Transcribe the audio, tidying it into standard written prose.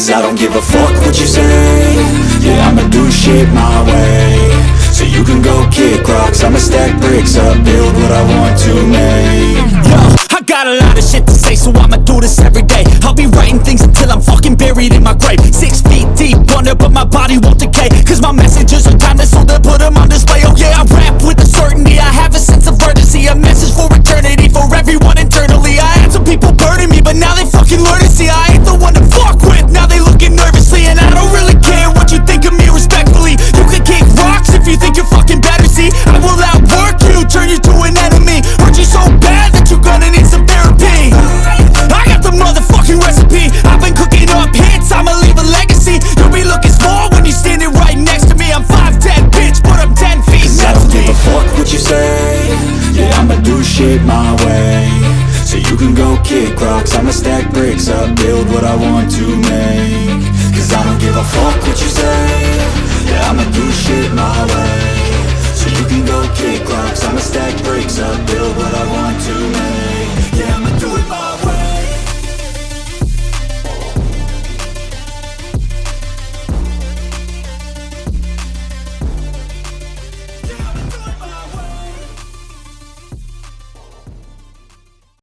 Cause I don't give a fuck what you say. Yeah, I'ma do shit my way. So you can go kick rocks, I'ma stack bricks up, build what I want to make. Yo, I got a lot of shit to say, so I'ma do this every day. I'll be writing things until I'm fucking buried in my grave. 6 feet deep under, but my body won't decay. Cause my messages are timeless, so they'll put them on display. Oh yeah, I rap with a certainty, I have a sense of urgency. A message for eternity, for everyone internally. I had some people burning me, but now they fucking learn to see I ain't the one to fuck with, now they looking nervously. And I don't really care what you think of me, respectfully. You can kick rocks if you think you're fucking better, see. I will outwork you, turn you to an enemy. Hurt you so bad that you're gonna need some therapy. I got the motherfucking recipe, I've been cooking up hits, I'ma leave a legacy. You'll be looking small when you're standing right next to me. I'm 5'10", bitch, but I'm 10 feet. Cause I don't give a fuck what you say. Yeah, I'ma do shit my way. So you can go kick rocks, I'ma stack bricks up, build what I want to make. Cause I don't give a fuck what you say.